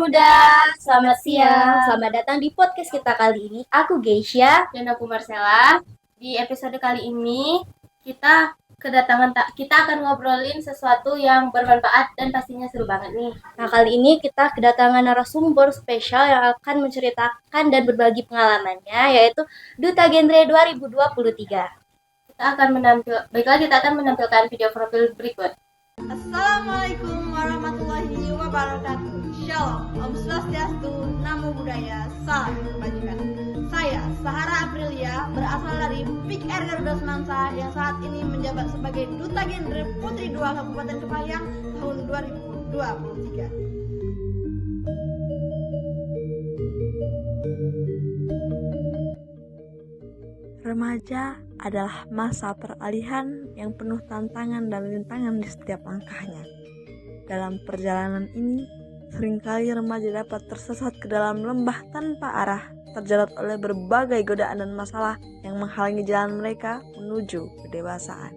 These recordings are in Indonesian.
muda, selamat siang. Selamat datang di podcast kita kali ini. Aku Geisha dan aku Marcella. Di episode kali ini kita akan ngobrolin sesuatu yang bermanfaat dan pastinya seru banget nih. Nah, kali ini kita kedatangan narasumber spesial yang akan menceritakan dan berbagi pengalamannya, yaitu Duta Genre 2023. Kita akan menampilkan video profil berikut. Assalamualaikum warahmatullahi wabarakatuh. Shalom, Om Swastiastu, Namo Buddhaya, Salam Kebajikan. Saya Sahara Aprilia, berasal dari Big Air Garuda Semansa yang saat ini menjabat sebagai Duta Genre Putri 2 Kabupaten Kepahyang tahun 2023. Remaja adalah masa peralihan yang penuh tantangan dan rintangan di setiap langkahnya. Dalam perjalanan ini, seringkali remaja dapat tersesat ke dalam lembah tanpa arah, terjerat oleh berbagai godaan dan masalah yang menghalangi jalan mereka menuju kedewasaan.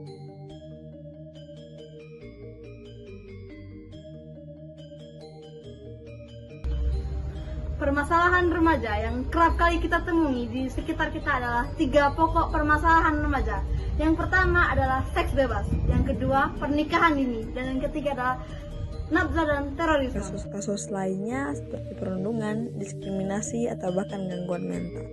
Permasalahan remaja yang kerap kali kita temui di sekitar kita adalah 3 pokok permasalahan remaja. Yang pertama adalah seks bebas, yang kedua pernikahan dini, dan yang ketiga adalah nafsa dan terorisme. Kasus-kasus lainnya seperti perundungan, diskriminasi, atau bahkan gangguan mental.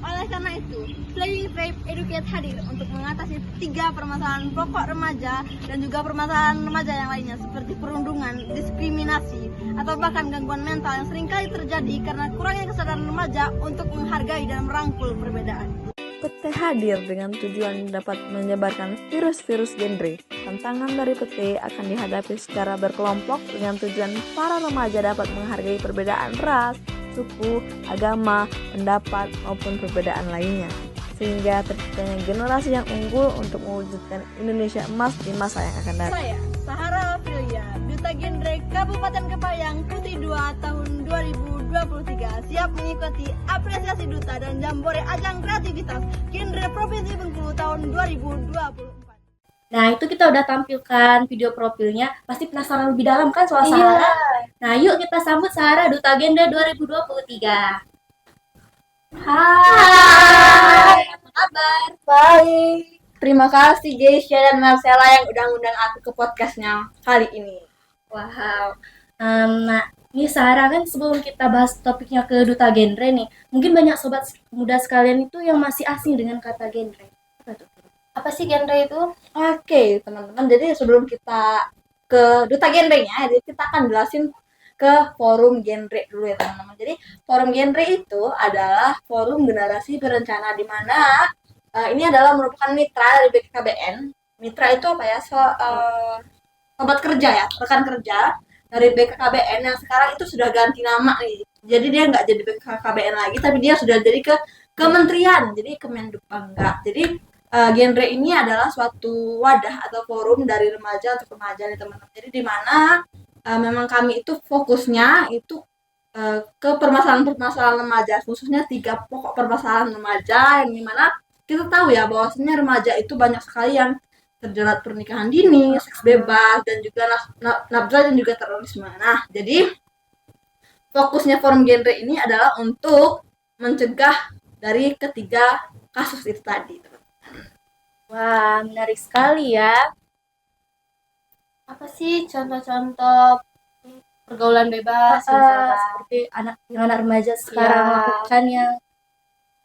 Oleh karena itu, Playing Rape Educate hadir untuk mengatasi 3 permasalahan pokok remaja dan juga permasalahan remaja yang lainnya seperti perundungan, diskriminasi, atau bahkan gangguan mental yang seringkali terjadi karena kurangnya kesadaran remaja untuk menghargai dan merangkul perbedaan. PT hadir dengan tujuan dapat menyebarkan virus-virus genre. Tantangan dari PT akan dihadapi secara berkelompok dengan tujuan para remaja dapat menghargai perbedaan ras, suku, agama, pendapat, maupun perbedaan lainnya, sehingga terciptanya generasi yang unggul untuk mewujudkan Indonesia emas di masa yang akan datang. Saya, Sahara Aprilia, Duta Genre Kabupaten Kepahyang Putri 2 tahun 2023, siap mengikuti apresiasi duta dan jambore ajang kreativitas Genre Provinsi Bengkulu tahun 2024. Nah, itu kita udah tampilkan video profilnya. Pasti penasaran lebih dalam kan soal Sahara? Nah, yuk kita sambut Sahara Duta Genre 2023. Hai, apa kabar? Baik, terima kasih Geisha dan Marcella yang udah ngundang aku ke podcastnya kali ini. Wow. Nah, ini Sahara, kan sebelum kita bahas topiknya ke Duta Genre nih, mungkin banyak sobat muda sekalian itu yang masih asing dengan kata genre. Apa tuh? Apa sih genre itu? Oke, teman-teman, jadi sebelum kita ke Duta Genre-nya, jadi kita akan jelasin ke forum genre dulu ya teman-teman. Jadi forum genre itu adalah forum generasi berencana di mana ini adalah merupakan mitra dari BKKBN. Mitra itu apa ya? Sobat kerja ya, rekan kerja dari BKKBN yang sekarang itu sudah ganti nama nih. Jadi dia nggak jadi BKKBN lagi, tapi dia sudah jadi ke kementerian, jadi Kemendikbud. Jadi genre ini adalah suatu wadah atau forum dari remaja untuk remaja nih teman-teman. Jadi di mana memang kami itu fokusnya itu ke permasalahan-permasalahan remaja, khususnya 3 pokok permasalahan remaja yang dimana kita tahu ya bahwasanya remaja itu banyak sekali yang terjerat pernikahan dini, seks bebas, dan juga nafsa dan juga terorisme. Nah, jadi fokusnya forum genre ini adalah untuk mencegah dari ketiga kasus itu tadi. Wah, menarik sekali ya. Apa sih contoh-contoh pergaulan bebas misalkan Seperti anak remaja sekarang lakukan yang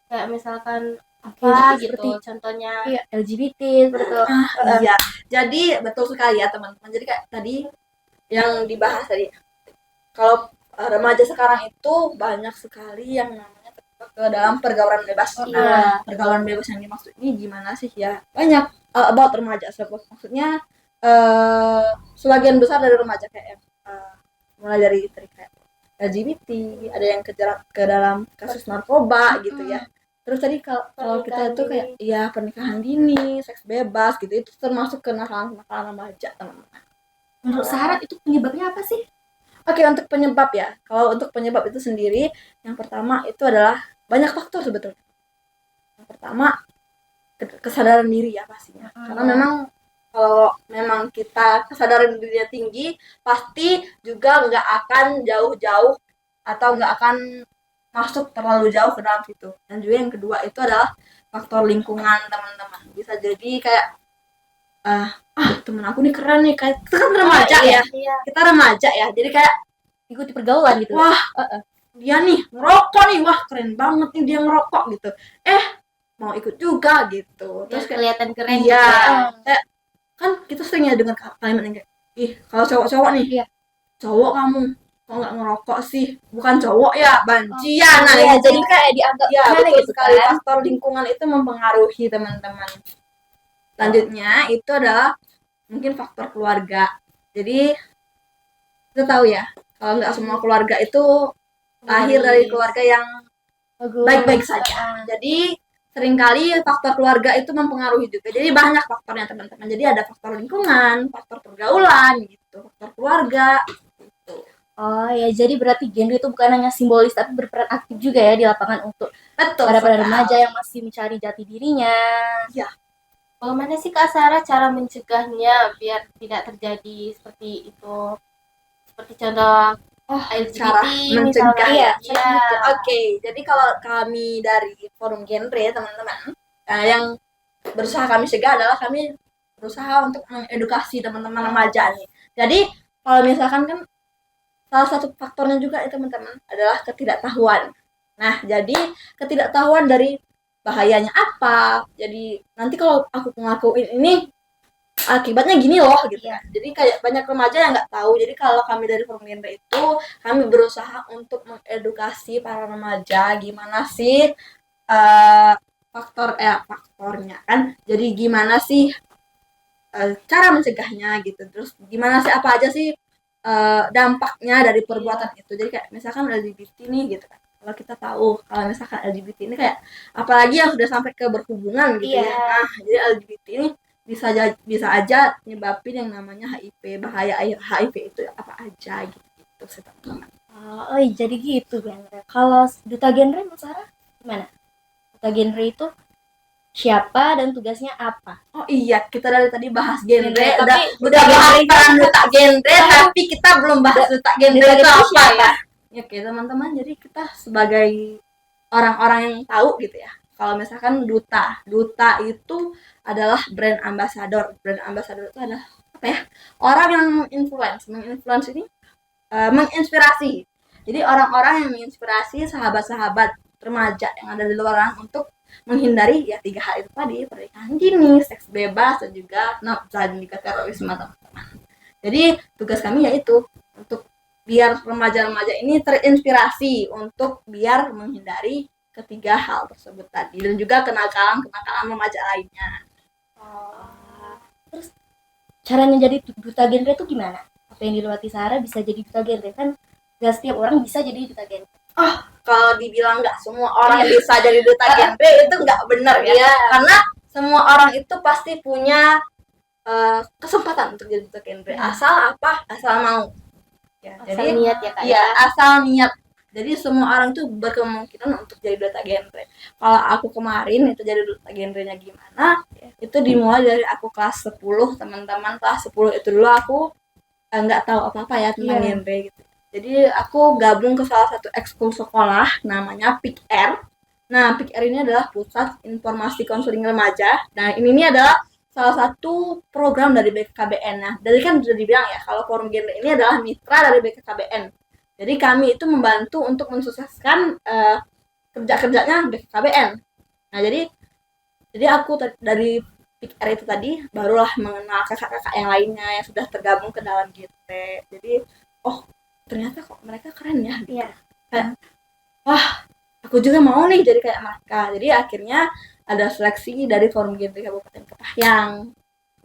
kayak misalkan apa gitu contohnya LGBT seperti itu. Iya, jadi betul sekali ya teman-teman. Jadi kayak tadi yang dibahas tadi, kalau remaja sekarang itu banyak sekali yang namanya terjebak ke dalam pergaulan bebas. Nah, pergaulan bebas yang dimaksud ini gimana sih ya? Banyak about remaja, maksudnya sebagian besar dari remaja kayak mulai dari kayak LGBT, ada yang kejerat ke dalam kasus narkoba gitu ya. Terus tadi kalau kita itu kayak ya pernikahan dini, seks bebas gitu, itu termasuk ke nakal-nakalan remaja teman-teman. Menurut Sahara itu penyebabnya apa sih? Oke, untuk penyebab ya. Kalau untuk penyebab itu sendiri, yang pertama itu adalah banyak faktor sebetulnya. Yang pertama kesadaran diri ya pastinya. Karena memang Kalau memang kita kesadaran dirinya tinggi, pasti juga nggak akan jauh-jauh atau nggak akan masuk terlalu jauh ke dalam situ. Dan juga yang kedua itu adalah faktor lingkungan teman-teman. Bisa jadi kayak temen aku nih keren nih, kayak kita kan remaja ya, kita remaja ya, jadi kayak ikuti pergaulan gitu. wah dia nih ngerokok nih, wah keren banget nih dia ngerokok gitu, mau ikut juga gitu. Terus Terus kayak kelihatan keren iya, gitu ya. kayak kan kita sering ya dengar kalimat yang kayak, ih kalau cowok-cowok nih, Iya. cowok kamu kok nggak ngerokok sih, bukan cowok ya, bancian. Nah Iya, gitu. jadi kayak dianggap Ya gimana betul gitu sekali, kan. faktor lingkungan itu mempengaruhi teman-teman. Selanjutnya itu adalah mungkin faktor keluarga. Jadi kita tahu ya, kalau nggak semua keluarga itu lahir dari keluarga yang Bagus. baik-baik saja. Jadi seringkali faktor keluarga itu mempengaruhi juga. Jadi banyak faktornya teman-teman. Jadi ada faktor lingkungan, faktor pergaulan gitu, faktor keluarga gitu. Oh ya, jadi berarti genre itu bukan hanya simbolis tapi berperan aktif juga ya di lapangan untuk Betul. para sekali. remaja yang masih mencari jati dirinya. Bagaimana sih Kak Sarah cara mencegahnya biar tidak terjadi seperti itu? Seperti contoh LGBT cara misalnya. mencegah ya. Iya. Oke, jadi kalau kami dari forum genre teman-teman, yang berusaha kami cegah adalah kami berusaha untuk mengedukasi teman-teman remaja nih. Jadi kalau misalkan kan salah satu faktornya juga ya teman-teman adalah ketidaktahuan. Nah, jadi ketidaktahuan dari bahayanya apa. Jadi nanti kalau aku ngelakuin ini akibatnya gini loh gitu ya. Jadi kayak banyak remaja yang nggak tahu. Jadi kalau kami dari forum genre itu kami berusaha untuk mengedukasi para remaja gimana sih faktornya kan. Jadi gimana sih cara mencegahnya gitu. Terus gimana sih apa aja sih dampaknya dari perbuatan itu. Jadi kayak misalkan LGBT nih gitu kan. Kalau kita tahu kalau misalkan LGBT ini kayak apalagi yang sudah sampai ke berhubungan gitu ya. Nah, jadi LGBT ini bisa aja nyebabin yang namanya HIV. Bahaya HIV itu apa aja gitu sih teman-teman. Oh, jadi gitu genre. Kalau duta genre Mas Sarah gimana? Duta genre itu siapa dan tugasnya apa? Oh iya, kita dari tadi bahas genre, Tapi udah bahas peran duta genre, tapi kita belum bahas duta genre Duta itu genre apa siapa? ya? Oke teman-teman, jadi kita sebagai orang-orang yang tahu gitu ya, kalau misalkan duta itu adalah brand ambassador. Brand ambassador itu adalah apa ya? Orang yang menginfluence ini menginspirasi. Jadi orang-orang yang menginspirasi sahabat-sahabat remaja yang ada di luar sana untuk menghindari ya 3 hal itu tadi, pernikahan dini, seks bebas, dan juga dan juga terorisme teman-teman. Jadi tugas kami yaitu untuk biar remaja-remaja ini terinspirasi untuk biar menghindari ketiga hal tersebut tadi, dan juga kenakalan remaja lainnya. Terus caranya jadi duta genre itu gimana? Apa yang dilewati Sarah bisa jadi duta genre? Kan gak setiap orang bisa jadi duta genre. Kalau dibilang nggak semua orang bisa jadi duta genre itu nggak benar ya. Iya. Karena semua orang itu pasti punya kesempatan untuk jadi duta genre. Asal mau. Ya, Asal niat ya Kak ya, asal niat. Jadi semua orang tuh berkemungkinan untuk jadi duta genre. Kalau aku kemarin itu jadi duta genrenya gimana? Itu dimulai dari aku kelas 10, teman-teman. Kelas 10 itu dulu aku nggak tahu apa-apa ya tentang genre gitu. Jadi aku gabung ke salah satu ekskul sekolah namanya PIKR. Nah, PIKR ini adalah Pusat Informasi Konseling Remaja. Nah, ini adalah salah satu program dari BKKBN. Nah, dari kan sudah dibilang ya, kalau forum genre ini adalah mitra dari BKKBN. Jadi kami itu membantu untuk mensukseskan kerja-kerjanya BKKBN. Nah, jadi aku dari PIKR itu tadi barulah mengenal kakak-kakak yang lainnya yang sudah tergabung ke dalam genre. Jadi, ternyata kok mereka keren ya. Iya. Wah, aku juga mau nih jadi kayak mereka. Jadi akhirnya ada seleksi dari forum genre Kabupaten Kepahyang.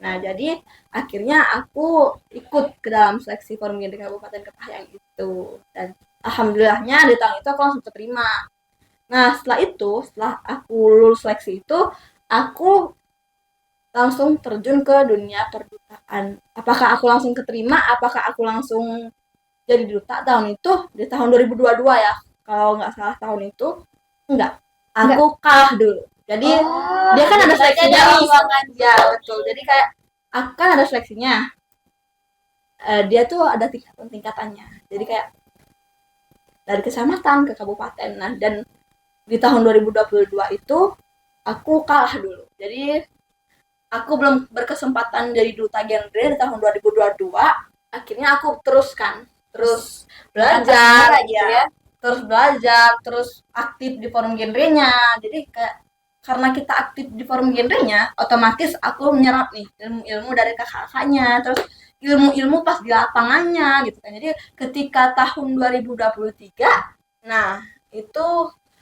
Nah, jadi akhirnya aku ikut ke dalam seleksi forum genre Kabupaten Kepahyang itu. Dan alhamdulillahnya di tahun itu aku langsung keterima. Nah, setelah aku lulus seleksi itu, aku langsung terjun ke dunia perdutaan. Apakah aku langsung keterima? Apakah aku langsung jadi duta tahun itu? Di tahun 2022 ya, kalau nggak salah tahun itu enggak, aku kalah dulu. Jadi dia kan ada seleksinya nih. Ya betul, jadi kayak akan ada seleksinya. Dia tuh ada tingkatannya. Jadi kayak dari kecamatan ke kabupaten. Nah, dan di tahun 2022 itu aku kalah dulu. Jadi aku belum berkesempatan jadi duta genre di tahun 2022. Akhirnya aku terus belajar gitu ya. Terus belajar, terus aktif di forum genrenya. Jadi kayak karena kita aktif di forum genrenya, otomatis aku menyerap nih ilmu-ilmu dari kakak-kakaknya, terus ilmu-ilmu pas di lapangannya gitu kan. Jadi ketika tahun 2023, nah itu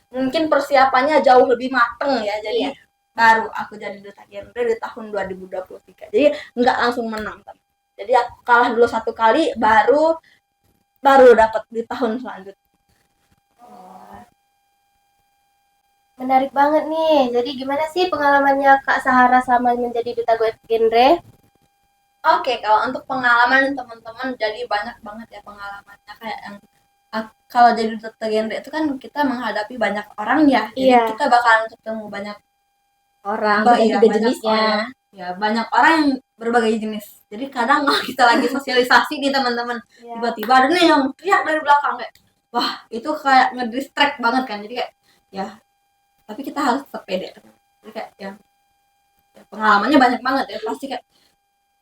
mungkin persiapannya jauh lebih mateng ya. Jadi baru aku jadi duta genre di tahun 2023. Jadi nggak langsung menang. Jadi aku kalah dulu satu kali, baru dapat di tahun selanjutnya. Menarik banget nih. Jadi gimana sih pengalamannya Kak Sahara sama menjadi duta genre? Oke, kalau untuk pengalaman teman-teman jadi banyak banget ya pengalamannya kayak yang kalau jadi duta genre itu kan kita menghadapi banyak orang ya. Jadi Iya. kita bakalan ketemu banyak Orang iya, juga banyak jenisnya. orang. Ya, banyak orang yang berbagai jenis. Jadi kadang kalau kita lagi sosialisasi nih teman-teman, tiba-tiba ada nih yang teriak dari belakang kayak, wah itu kayak ngedistract banget kan. Jadi kayak ya, tapi kita harus tetap pede. Jadi kayak ya pengalamannya banyak banget ya. Pasti kayak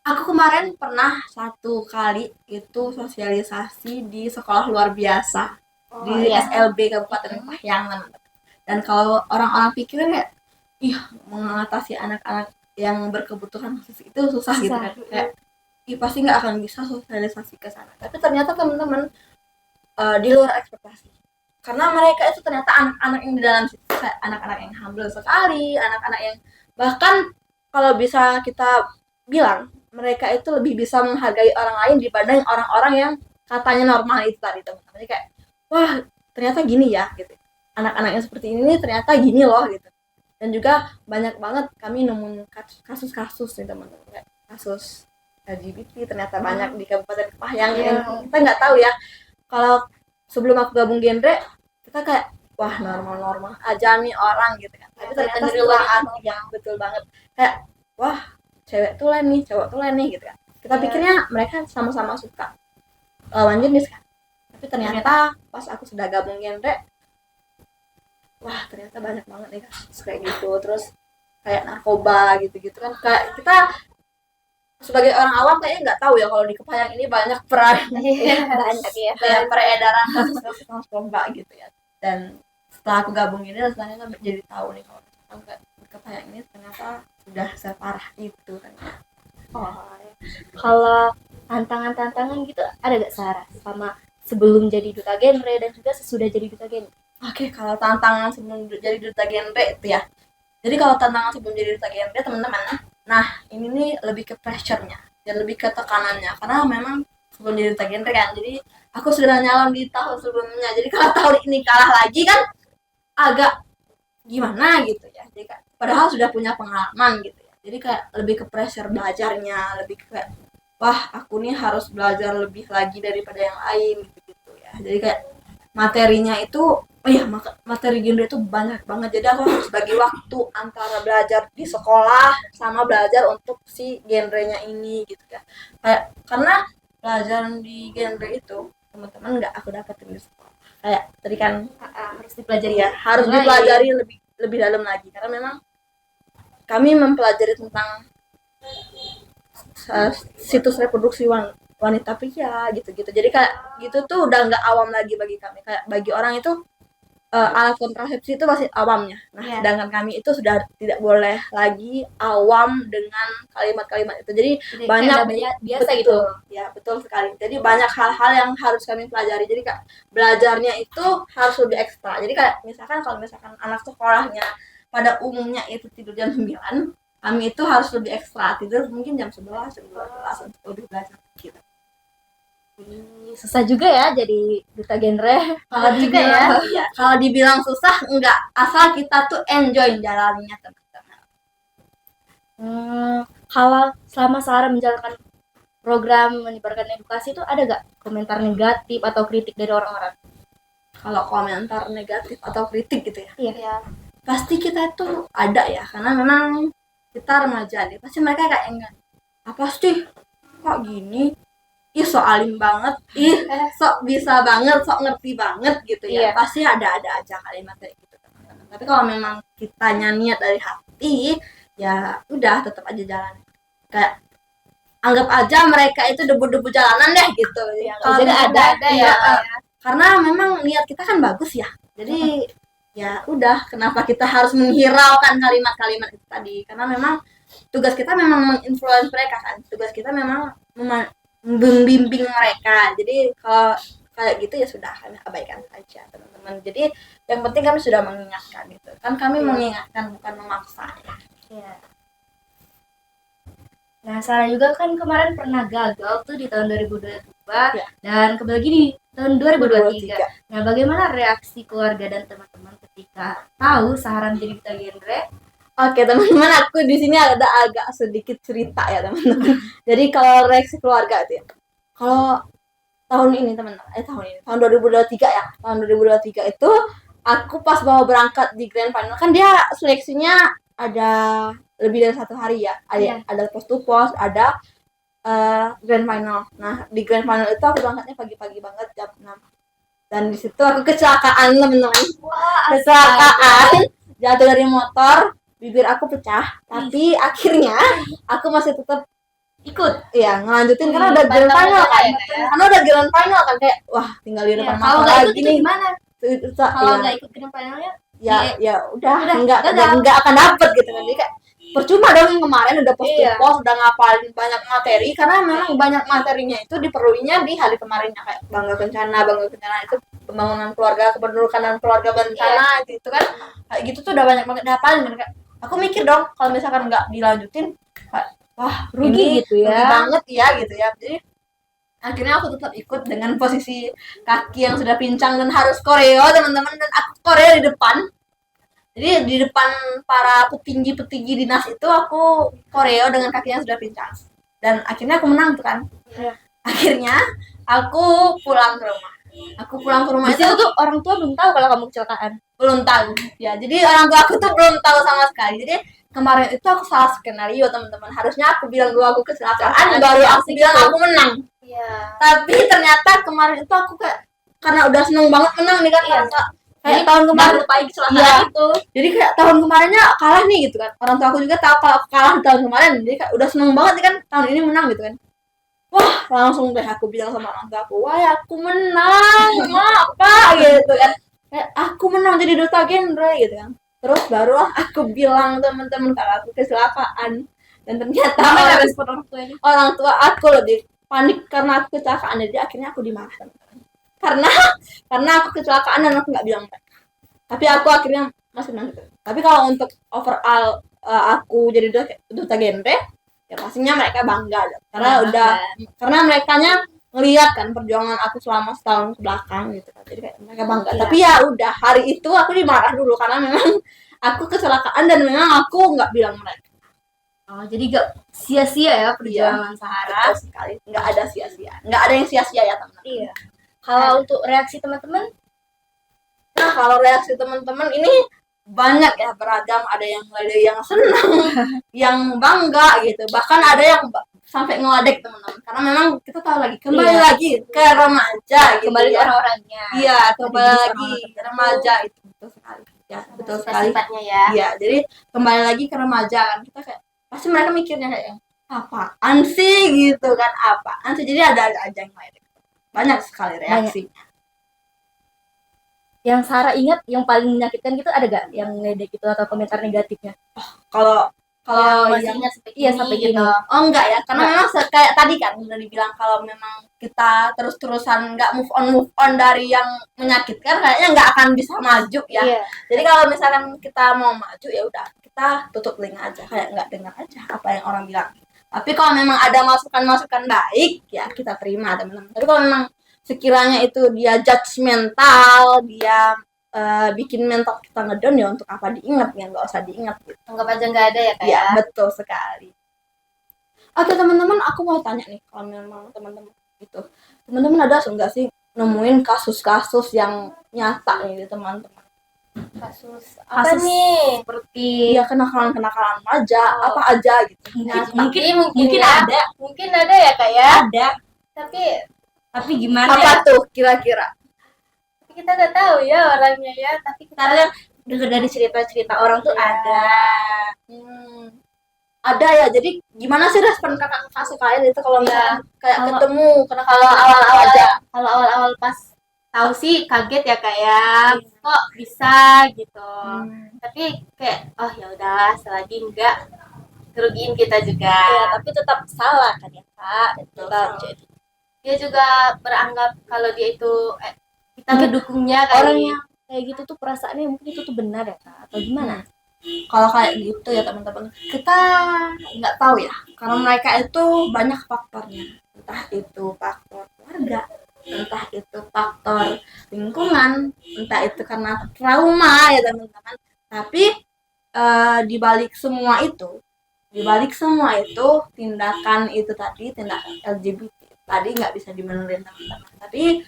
aku kemarin pernah satu kali itu sosialisasi di sekolah luar biasa di SLB Kabupaten Pahyangan. Dan kalau orang-orang pikirnya kayak, ih mengatasi anak-anak yang berkebutuhan khusus itu susah gitu kan. Kayak, ih pasti nggak akan bisa sosialisasi ke sana. Tapi ternyata teman-teman di luar ekspektasi. Karena mereka itu ternyata anak-anak yang di dalam situ, kayak anak-anak yang humble sekali, anak-anak yang bahkan kalau bisa kita bilang mereka itu lebih bisa menghargai orang lain dibanding orang-orang yang katanya normal itu tadi teman-teman. Jadi kayak wah ternyata gini ya gitu. Anak-anak yang seperti ini ternyata gini loh gitu. Dan juga banyak banget kami nemuin kasus-kasus nih teman-teman, kayak kasus LGBT ternyata banyak di Kabupaten Pahyangan. Kita nggak tahu ya, kalau sebelum aku gabung genre kita kayak wah normal-normal aja nih orang gitu kan. Tapi ternyata setelah ya betul banget kayak wah cewek tuh lain nih, cowok tuh lain nih gitu kan. Kita pikirnya mereka sama-sama suka lawan jenis kan. Tapi ternyata pas aku sudah gabung genre, wah ternyata banyak banget nih kasus kayak gitu. Terus kayak narkoba gitu-gitu kan. Kayak kita sebagai orang awam kayaknya nggak tahu ya kalau di Kepayang ini banyak Banyak ya. kayak peredaran kasus-kasus narkoba gitu ya. Dan setelah aku gabung ini ternyata jadi tahu nih kalau Kepayang ini ternyata sudah separah itu ternyata. Kalau tantangan-tantangan gitu ada gak Sarah sama sebelum jadi duta genre dan juga sesudah jadi duta genre? Oke, kalau tantangan sebelum jadi duta genre itu ya. Jadi kalau tantangan sebelum jadi duta genre teman-teman, nah ini nih lebih ke pressure-nya dan lebih ke tekanannya karena memang sebelum jadi duta genre kan. Jadi aku sudah nyalon di tahun sebelumnya. Jadi kalau tahun ini kalah lagi kan agak gimana gitu ya. Jadi padahal sudah punya pengalaman gitu ya. Jadi kayak lebih ke pressure belajarnya, lebih kayak wah aku nih harus belajar lebih lagi daripada yang lain gitu ya. Jadi kayak materinya itu materi genre itu banyak banget. Jadi aku harus bagi waktu antara belajar di sekolah sama belajar untuk si genrenya ini gitu ya. Kayak karena pelajaran di genre itu teman-teman nggak aku dapetin di sekolah. Kayak tadi kan Harus dipelajari ya harus dipelajari lebih dalam lagi karena memang kami mempelajari tentang situs reproduksi wanita pria gitu-gitu. Jadi kayak gitu tuh udah nggak awam lagi bagi kami. Kayak bagi orang itu alat kontrasepsi itu masih awamnya. Nah, sedangkan kami itu sudah tidak boleh lagi awam dengan kalimat-kalimat itu. Jadi banyak biasa betul, gitu. Ya, betul sekali. Jadi banyak hal-hal yang harus kami pelajari. Jadi kayak belajarnya itu harus lebih ekstra. Jadi kayak kalau misalkan anak sekolahnya pada umumnya itu tidur jam 9, kami itu harus lebih ekstra, tidur mungkin jam 11, jam 12 untuk lebih belajar gitu. Susah juga ya jadi duta genre. Kalau dibilang ya, kalau dibilang susah enggak, asal kita tuh enjoy jalannya teman-teman. Kalau selama Sarah menjalankan program menyebarkan edukasi itu ada gak komentar negatif atau kritik dari orang-orang? Kalau komentar negatif atau kritik gitu ya, Iya. pasti kita itu ada ya, karena memang kita remaja nih, pasti mereka kayak enggak apa sih kok gini, ih sok alim banget, ih sok bisa banget, sok ngerti banget gitu ya. Iya. Pasti ada aja kalimat kayak gitu teman-teman. Tapi kalau memang kitanya niat dari hati, ya udah tetap aja jalan. Kayak anggap aja mereka itu debu-debu jalanan deh gitu. Ya, kalau jadi misalnya- ada iya, ya. karena memang niat kita kan bagus ya. Jadi ya udah, kenapa kita harus menghiraukan kalimat-kalimat itu tadi? Karena memang tugas kita memang menginfluence mereka kan. Tugas kita memang membimbing mereka. Jadi kalau kayak gitu ya sudah, kami abaikan saja teman-teman. Jadi yang penting kami sudah mengingatkan gitu. Kan kami mengingatkan bukan memaksa. Iya. Nah, Sarah juga kan kemarin pernah gagal tuh di tahun 2022 Ya. dan kembali lagi di tahun 2023. Nah, bagaimana reaksi keluarga dan teman-teman ketika tahu Sarah menjadi duta genre? Oke teman-teman, aku di sini ada agak sedikit cerita ya teman-teman. Jadi kalau reaksi keluarga itu ya, kalau tahun ini tahun 2023 ya, tahun 2023 itu aku pas mau berangkat di grand final, kan dia seleksinya ada lebih dari 1 hari ya, ada post to post, ada grand final. Nah di grand final itu aku berangkatnya pagi-pagi banget jam 6, dan di situ aku kecelakaan teman-teman. Kecelakaan, jatuh dari motor, bibir aku pecah, tapi akhirnya aku masih tetap ikut ya ngelanjutin karena udah grand final kan, karena udah grand final kan, kayak wah tinggal di depan Kalau mata nggak ikut lagi itu nih. gimana? Kalau Ya, nggak ikut grand finalnya? ya udah gagal. nggak akan dapet gitu kan. Jadi kayak percuma dong yang kemarin udah post to post, udah ngapalin banyak materi, karena memang banyak materinya itu diperluinnya di hari kemarinnya, kayak bangga kencana itu pembangunan keluarga, kependudukan keluarga berencana gitu kan. Kayak gitu tuh udah banyak banget dihafalin kan. Kayak aku mikir dong kalau misalkan nggak dilanjutin, kayak, wah Rugi ini gitu ya. rugi banget ya gitu ya. Jadi akhirnya aku tetap ikut dengan posisi kaki yang sudah pincang dan harus koreo teman-teman, dan aku koreo di depan. Jadi di depan para petinggi-petinggi dinas itu aku koreo dengan kaki yang sudah pincang, dan akhirnya aku menang tuh kan. Akhirnya aku pulang ke rumah. Di situ tuh orang tua belum tahu kalau kamu kecelakaan. Belum tahu ya, jadi orang tua aku tuh belum tahu sama sekali. Jadi kemarin itu aku salah skenario teman-teman, harusnya aku bilang dulu aku kecelakaan, baru aku bilang aku menang. Iya. Tapi ternyata kemarin itu aku karena udah seneng banget menang nih kan. Kayak tahun kemarin lupain kecelakaan itu. Jadi kayak tahun kemarinnya kalah nih gitu kan. Orang tua aku juga tahu kalau aku kalah di tahun kemarin. Jadi kayak udah seneng banget nih kan, tahun ini menang gitu kan. Wah, langsung deh aku bilang sama orang tua aku, wah aku menang, apa gitu kan. Kayak aku menang jadi duta genre gitu kan. Terus barulah aku bilang teman-teman kalau aku kecelakaan. Dan ternyata orang tua aku lebih panik karena aku kecelakaan, jadi akhirnya aku dimarah. Karena aku kecelakaan dan aku nggak bilang mereka. Tapi aku akhirnya masih menang. Tapi kalau untuk overall aku jadi duta genre, ya pastinya mereka bangga karena karena merekanya ngeliat kan perjuangan aku selama setahun ke belakang gitu kan. Jadi kayak mereka bangga. Tapi ya udah, hari itu aku dimarah dulu karena memang aku kecelakaan dan memang aku nggak bilang mereka. Oh, jadi gak sia-sia ya perjuangan Sarah. Betul sekali, nggak ada sia-sia, nggak ada yang sia-sia ya teman-teman. Iya. Kalau untuk reaksi teman-teman, Nah kalau reaksi teman-teman ini banyak ya, beragam. Ada yang senang, yang bangga gitu, bahkan ada yang sampai ngeladek teman-teman, karena memang kita tahu lagi kembali lagi ke remaja gitu, kembali ke ya. orang-orangnya. Iya, kembali lagi ke remaja, itu betul sekali ya, betul sekali Sifatnya ya. ya. Jadi kembali lagi ke remaja kan, kita kayak pasti mereka mikirnya kayak apaan sih gitu kan, apaan sih. Jadi ada aja yang lain, banyak sekali reaksi. Yang Sarah ingat yang paling menyakitkan gitu ada gak yang ngedek itu atau komentar negatifnya? Kalau Masih yang ingat sampai Iya, kini sampai gitu. gini. oh enggak ya, karena memang kayak tadi kan udah dibilang kalau memang kita terus-terusan nggak move on dari yang menyakitkan, kayaknya nggak akan bisa maju ya. Iya. Jadi kalau misalkan kita mau maju ya udah, kita tutup telinga aja, kayak nggak dengar aja apa yang orang bilang. Tapi kalau memang ada masukan-masukan baik ya kita terima teman-teman. Tapi kalau memang sekiranya itu dia judgmental, dia bikin mental kita ngedown, ya untuk apa diingat ya, nggak usah diingat gitu. Anggap aja nggak ada ya kak Ya, betul sekali. Oke teman-teman, aku mau tanya nih, kalau memang teman-teman gitu, teman-teman ada nggak sih nemuin kasus-kasus yang nyata nih teman-teman, Kasus apa Kasus nih? seperti ya kenakalan aja, Oh. apa aja gitu. Nah, Mungkin ya, mungkin ada ya kak ya. ada, Tapi gimana Apa ya? tuh kira-kira? kita nggak tahu ya orangnya ya. Tapi kita Karena dengar dari cerita-cerita orang tuh ada. Ada ya. Jadi gimana sih respon kakak sekalian itu kalau misalnya kayak Kalau- ketemu kenakalan kalau awal-awal aja? kalau awal-awal pas tahu sih kaget ya kak ya. Kok bisa gitu. Tapi kayak oh ya udah selagi enggak kerugiin kita juga. Ya, tapi tetap salah kan ya kak. Tetap Dia juga beranggap kalau dia itu kita Mungkin ngedukungnya Orang kali. yang kayak gitu tuh perasaannya mungkin itu tuh benar ya kak, atau gimana? kalau kayak gitu ya teman-teman, kita nggak tahu ya, karena mereka itu banyak faktornya, entah itu faktor keluarga, entah itu faktor lingkungan, entah itu karena trauma ya teman-teman. Tapi di balik semua itu tindakan itu tadi, tindakan LGBT tadi nggak bisa dimenelin teman-teman. Tapi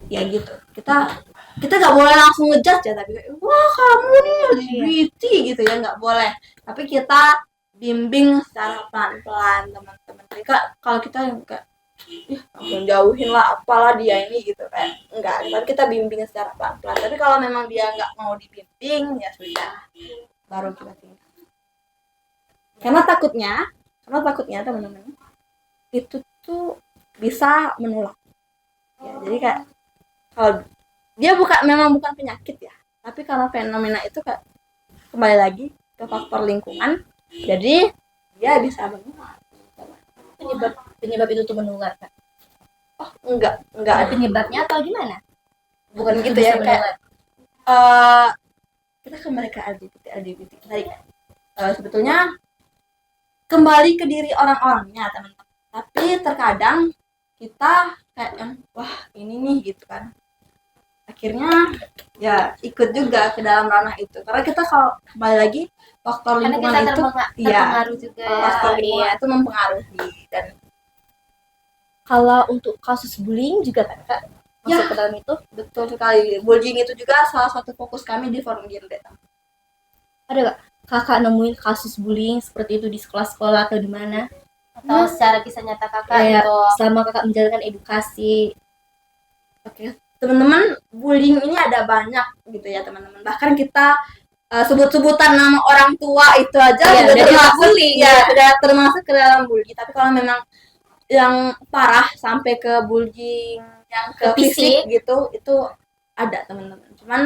ya gitu, kita nggak boleh langsung ngejudge ya, tapi kayak, wah kamu nih LGBT gitu ya, nggak boleh. Tapi kita bimbing secara pelan-pelan teman-teman. Jadi kalau kita yang kayak langsung jauhin lah apalah dia ini gitu, kayak enggak, tapi kita bimbing secara pelan-pelan. Tapi kalau memang dia nggak mau dibimbing ya sudah, baru kita tinggal. Karena takutnya teman-teman itu tuh bisa menolak ya. Jadi kayak kalau dia memang bukan penyakit ya, tapi karena fenomena itu kayak kembali lagi ke faktor lingkungan, jadi dia bisa menular. Penyebab itu tuh menular kak? Oh enggak Ada ada, penyebabnya atau gimana? bukan Itu gitu bisa ya, kayak menular. kita kembali ke LGBT tadi kan. Sebetulnya kembali ke diri orang-orangnya teman-teman, tapi terkadang kita kayak yang wah ini nih gitu kan, akhirnya ya ikut juga ke dalam ranah itu, karena kita kalau kembali lagi faktor Karena lingkungan kita itu terpengaruh juga ya. faktor lingkungan itu mempengaruhi. Dan Kalau untuk kasus bullying juga kan kak masuk Ya. ke dalam itu? betul sekali, bullying itu juga salah satu fokus kami di forum Gender. Ada gak kakak nemuin kasus bullying seperti itu di sekolah-sekolah atau di mana? Atau secara kisah nyata kakak Kayak gitu. selama kakak menjalankan edukasi. Oke, teman-teman, bullying ini ada banyak gitu ya teman-teman. Bahkan kita sebut-sebutan nama orang tua itu aja Iya, sudah jadi termasuk bullying, ya, sudah termasuk ke dalam bullying. Tapi kalau memang yang parah sampai ke bullying yang ke fisik gitu, itu ada teman-teman. Cuman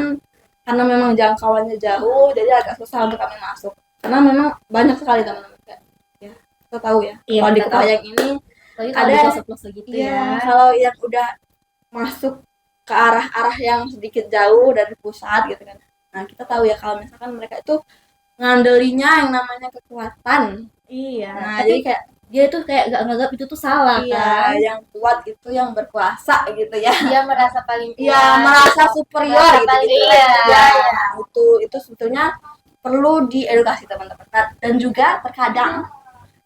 karena memang jangkauannya jauh, jadi agak susah untuk kami masuk. Karena memang banyak sekali teman-teman. Kayak, ya, kita tahu ya. Iya, Kalau di kita kota tahu. yang ini Lagi kalau Ada. di pelosok-pelosok gitu Iya, ya. kalau yang udah masuk ke arah-arah yang sedikit jauh dari pusat gitu kan. Nah, kita tahu ya kalau misalkan mereka itu ngandelinya yang namanya kekuatan. Iya. Nah, Tapi jadi kayak dia tuh kayak gak nganggap itu tuh salah kan? yang kuat itu yang berkuasa gitu ya. Dia merasa paling kuat. Iya, merasa superior Merasa gitu, paling gitu. iya. Ya, itu sebetulnya perlu diedukasi teman-teman. Dan juga terkadang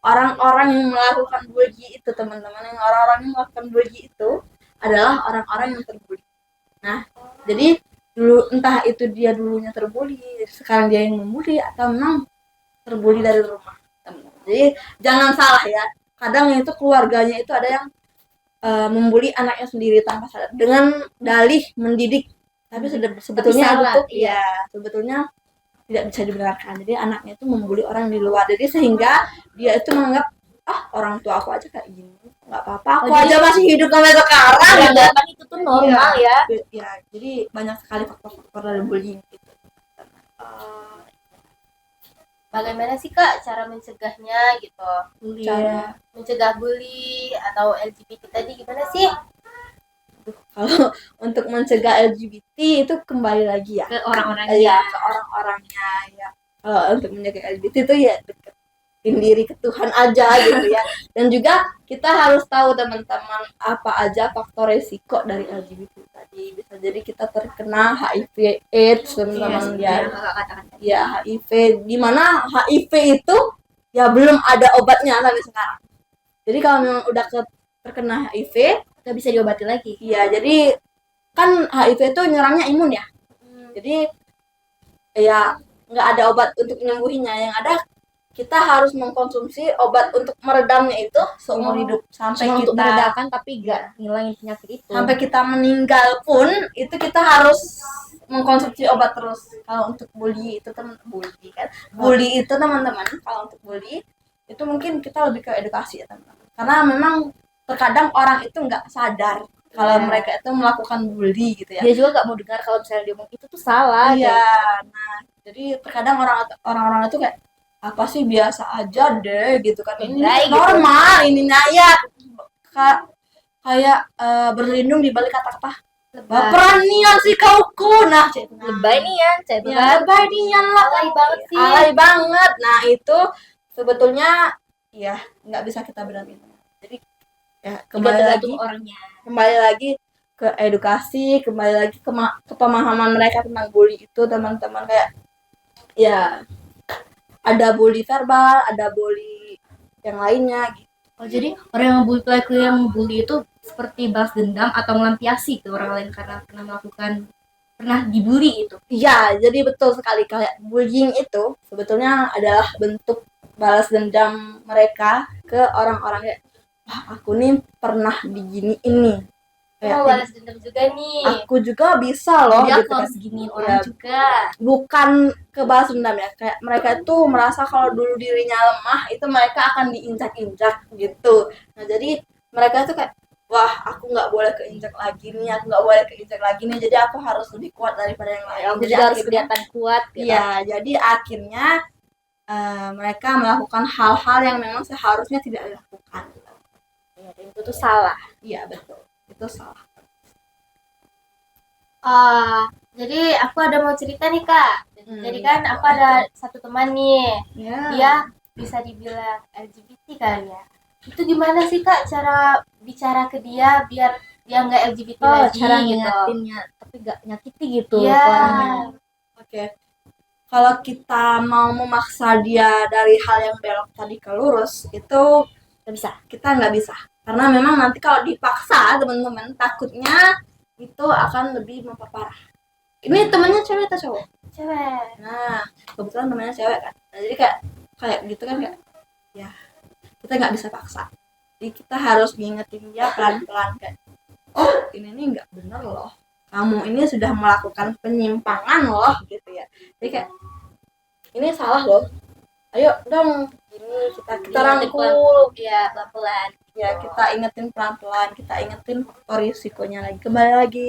orang-orang yang melakukan bully itu teman-teman, orang-orang yang melakukan bully itu adalah orang-orang yang terbully. Nah, jadi dulu entah itu dia dulunya terbully, sekarang dia yang membuli, atau memang terbully dari rumah. Jadi jangan salah ya, kadang itu keluarganya itu ada yang membuli anaknya sendiri tanpa sadar dengan dalih mendidik, tapi sebetulnya salah, itu sebetulnya tidak bisa dibenarkan. Jadi anaknya itu membuli orang di luar, jadi sehingga dia itu menganggap orang tua aku aja kayak gini, nggak apa-apa, aku aja masih hidup sampai sekarang. Anggapan itu tuh normal ya. Ya, jadi banyak sekali faktor-faktor dari bullying gitu. Bagaimana sih kak cara mencegahnya gitu? Cara Mencegah bully atau LGBT tadi gimana sih? kalau untuk mencegah LGBT itu kembali lagi ya Ke orang-orangnya. ya ke orang-orangnya ya. Kalau untuk mencegah LGBT itu ya deketin diri ke Tuhan aja gitu ya. Dan juga kita harus tahu teman-teman apa aja faktor resiko dari LGBT tadi. Bisa jadi kita terkena HIV AIDS teman-teman ya. Kakak katakan tadi. Ya HIV, di mana HIV itu ya belum ada obatnya sampai sekarang. Jadi kalau memang udah terkena HIV, Gak bisa diobati lagi. iya, jadi kan HIV itu nyerangnya imun ya. Jadi ya nggak ada obat untuk menyembuhinya, yang ada kita harus mengkonsumsi obat untuk meredamnya itu seumur hidup sampai Cuma untuk kita meredakan tapi gak ngilangin penyakit itu. sampai kita meninggal pun itu kita harus mengkonsumsi obat terus. Kalau untuk bully itu bully kan, bully itu teman-teman, kalau untuk bully itu mungkin kita lebih ke edukasi ya teman-teman, karena memang terkadang orang itu nggak sadar kalau mereka itu melakukan bully gitu ya. Dia juga gak mau dengar kalau misalnya dia ngomong itu tuh salah. Iya, nah jadi terkadang orang-orang itu kayak apa sih, biasa aja deh gitu kan, ini Gitu. normal, ini ya kayak berlindung di balik kata-kata beranian sih kauku, nah Lebay nih ya, cek itu ya kan. lebay nian lah, Alay banget sih. alay banget. Nah itu sebetulnya ya nggak bisa kita bilangin. Jadi ya Tergantung orangnya. kembali lagi ke edukasi, kembali lagi ke pemahaman mereka tentang bully itu teman-teman, kayak ya ada bully verbal, ada bully yang lainnya gitu. Oh, jadi orang yang bully, pelaku yang bully itu seperti balas dendam atau melampiasi ke orang lain karena pernah dibully itu. Iya, jadi betul sekali, kayak bullying itu sebetulnya adalah bentuk balas dendam mereka ke orang-orang, kayak wah aku nih pernah diginiin nih, kayak Mau balas dendam juga nih. aku juga bisa loh Dia gitu kan. harus giniin orang Ya, juga. bukan ke balas dendam ya, kayak mereka itu merasa kalau dulu dirinya lemah itu mereka akan diinjak-injak gitu. Nah jadi mereka itu kayak wah aku nggak boleh keinjak lagi nih, aku nggak boleh keinjak lagi nih, jadi aku harus lebih kuat daripada yang lain. Aku Jadi juga harus akhirnya- kelihatan kuat gitu. Iya, jadi akhirnya mereka melakukan hal-hal yang memang seharusnya tidak dilakukan. Ya, dan itu tuh salah. Iya betul, itu salah. Jadi aku ada mau cerita nih Kak. Jadi kan aku ada satu teman nih, Ya. dia bisa dibilang LGBT kali ya. Itu gimana sih Kak cara bicara ke dia biar dia nggak LGBT Oh, lagi cara gitu? ngingetinnya tapi gak nyakiti gitu. Iya. ke orangnya. Oke. Kalau kita mau memaksa dia dari hal yang belok tadi ke lurus, itu Gak bisa. kita nggak bisa. Karena memang nanti kalau dipaksa teman-teman, takutnya itu akan lebih memperparah. Ini temennya cewek atau cowok? Cewek. Nah, kebetulan temennya cewek kan. Nah, jadi kayak gitu kan, kayak ya kita nggak bisa paksa. Jadi kita harus ngingetin dia pelan-pelan, kayak oh ini nih nggak bener loh, kamu ini sudah melakukan penyimpangan loh gitu ya. Jadi kayak ini salah loh, ayo dong gini kita rangkul Iya, pelan-pelan. ya, kita ingetin pelan-pelan, kita ingetin faktor risikonya lagi. Kembali lagi,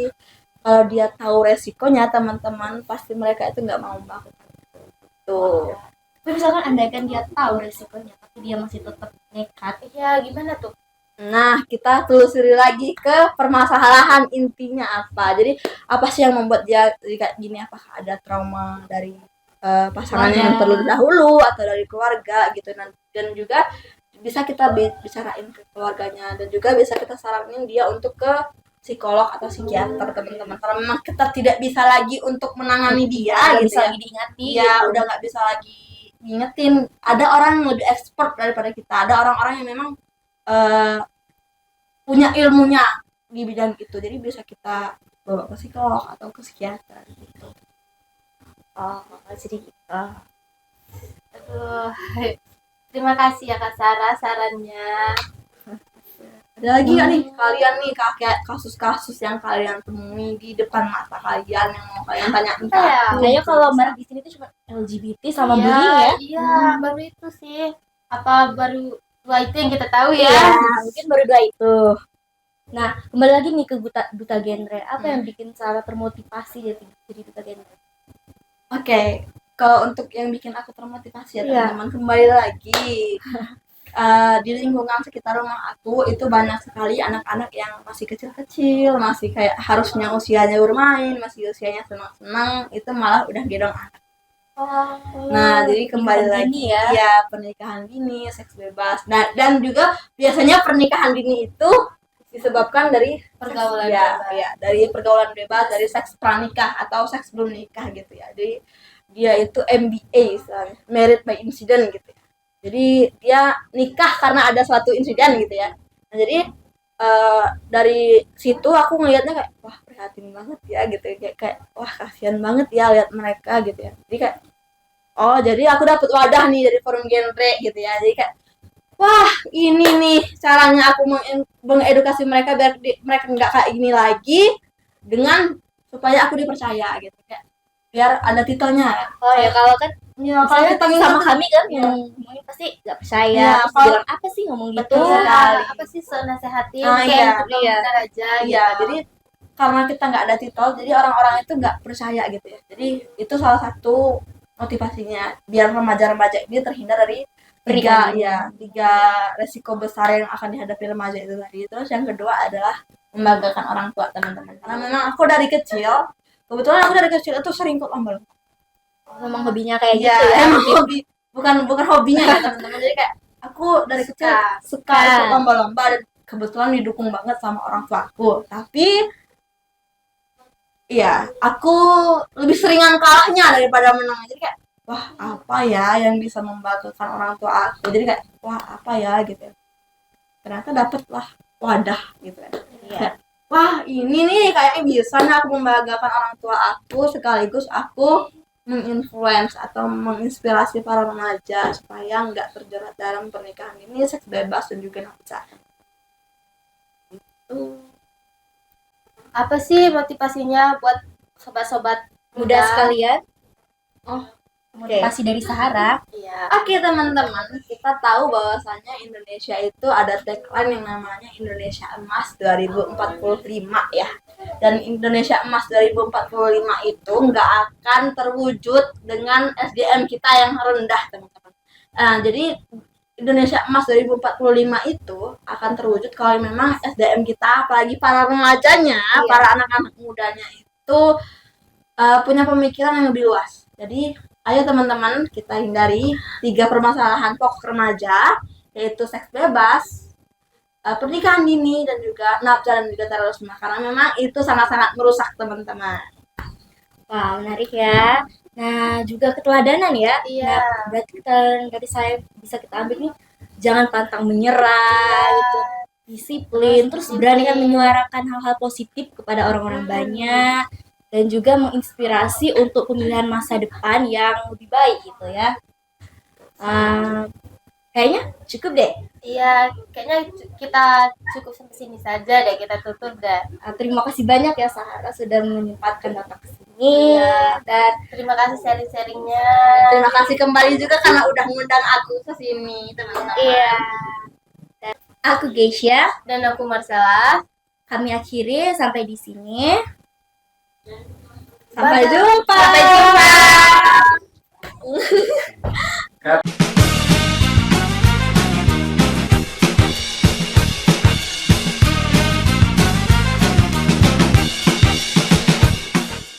kalau dia tahu resikonya teman-teman, pasti mereka itu nggak mau melakukan itu. Tuh. Tapi misalkan andaikan dia tahu resikonya tapi dia masih tetap nekat. Iya, gimana tuh? Nah, kita telusuri lagi ke permasalahan intinya apa. Jadi, apa sih yang membuat dia jadi kayak gini? Apakah ada trauma dari pasangannya yang terlebih dahulu atau dari keluarga gitu. Dan juga bisa kita bicarain ke keluarganya, dan juga bisa kita saranin dia untuk ke psikolog atau psikiater teman-teman. Karena memang kita tidak bisa lagi untuk menangani dia Gak gitu bisa ya. lagi diingati. Iya, udah nggak bisa lagi ngingetin. Ada orang yang lebih expert daripada kita. Ada orang-orang yang memang punya ilmunya di bidang itu, jadi bisa kita bawa ke psikolog atau ke psikiater gitu. Oh, jadi gitu. Aduh. Terima kasih ya Kak Sarah sarannya. Ada lagi nggak nih kalian nih kayak kasus-kasus yang kalian temui di depan mata kalian yang mau kalian tanyain ke Apa ya? aku? Kayaknya kalau merek di sini tuh cuma LGBT sama Iya, bullying ya. Iya, baru itu sih. Apa baru dua itu yang kita tahu ya? Iya, mungkin baru dua itu. Nah, kembali lagi nih ke duta genre. Apa yang bikin Sarah termotivasi jadi duta genre? Oke, kalau untuk yang bikin aku termotivasi ya Iya. teman-teman, kembali lagi di lingkungan sekitar rumah aku itu banyak sekali anak-anak yang masih kecil-kecil, masih kayak harusnya usianya bermain, masih usianya senang-senang, itu malah udah gendong anak. Nah, jadi kembali pernikahan lagi dini ya. ya pernikahan dini, seks bebas. Nah, dan juga biasanya pernikahan dini itu disebabkan dari Pergaulan ya, bebas. ya, dari pergaulan bebas, dari seks pranikah atau seks belum nikah gitu ya. Jadi dia itu MBA istilahnya, married by incident gitu ya. Jadi dia nikah karena ada suatu insiden gitu ya. Nah, jadi dari situ aku ngelihatnya kayak wah prihatin banget ya gitu, kayak wah kasihan banget ya lihat mereka gitu ya. Jadi kayak oh jadi aku dapat wadah nih dari forum genre gitu ya. Jadi kayak wah ini nih caranya aku mengedukasi mereka biar mereka nggak kayak gini lagi, dengan supaya aku dipercaya gitu, kayak biar ada titelnya kan. Oh ya, kalau kan Ya, kalau misalnya kita sama ngikut kami kan Iya. ngomongin pasti nggak percaya, Iya, terus kalau- bilang apa sih ngomong gitu. Betul sekali. apa sih so nasehatin Ah, kayak iya. untuk Iya. bentar aja Iya, gitu. jadi karena kita nggak ada titel, jadi orang-orang itu nggak percaya gitu ya. Jadi itu salah satu motivasinya biar remaja-remaja ini terhindar dari tiga resiko besar yang akan dihadapi remaja itu tadi. Terus yang kedua adalah membanggakan orang tua teman-teman. Karena memang aku dari kecil, kebetulan aku dari kecil itu sering ikut lomba. Memang hobinya kayak Iya, gitu ya. emang hobi, bukan hobinya ya teman-teman. Jadi kayak aku dari kecil suka ikut lomba-lomba dan kebetulan didukung banget sama orang tuaku. Tapi iya, aku lebih seringan kalahnya daripada menang. Jadi kayak wah apa ya yang bisa membanggakan orang tua aku. Jadi kayak wah apa ya gitu ya. Ternyata dapet lah wadah gitu ya. Iya. Kayak, wah ini nih kayaknya bisa nih aku membanggakan orang tua aku, sekaligus aku menginfluence atau menginspirasi para remaja supaya nggak terjerat dalam pernikahan ini, seks bebas dan juga naksa. Apa sih motivasinya buat sobat-sobat Mudah sekalian. Oh, Motivasi dari Sahara. Iya. Oke teman-teman, kita tahu bahwasanya Indonesia itu ada tagline yang namanya Indonesia Emas 2045 ya. Dan Indonesia Emas 2045 itu nggak akan terwujud dengan SDM kita yang rendah teman-teman. Jadi Indonesia Emas 2045 itu akan terwujud kalau memang SDM kita, apalagi para remajanya, para anak-anak mudanya itu punya pemikiran yang lebih luas. Jadi ayo teman-teman kita hindari 3 permasalahan pokok remaja, yaitu seks bebas, pernikahan dini, dan juga nafsa dan juga terorisme, karena memang itu sangat-sangat merusak teman-teman. Wah, menarik ya. Nah, juga keteladanan ya. Iya. Nah, berarti dari saya bisa kita ambil nih, jangan pantang menyerah gitu. Disiplin, terus beranikan menyuarakan hal-hal positif kepada orang-orang banyak, dan juga menginspirasi untuk pemilihan masa depan yang lebih baik gitu ya. Kayaknya cukup deh. Iya, kayaknya kita cukup sampai sini saja deh, kita tutup deh. Terima kasih banyak ya Sahara sudah menyempatkan datang ke sini. Iya. Dan Terima kasih sharing-sharingnya. Terima kasih kembali juga karena udah ngundang aku ke sini teman-teman. iya. Dan aku Geisha. Dan aku Marcella. Kami akhiri sampai di sini. Sampai Bye. jumpa. Sampai jumpa.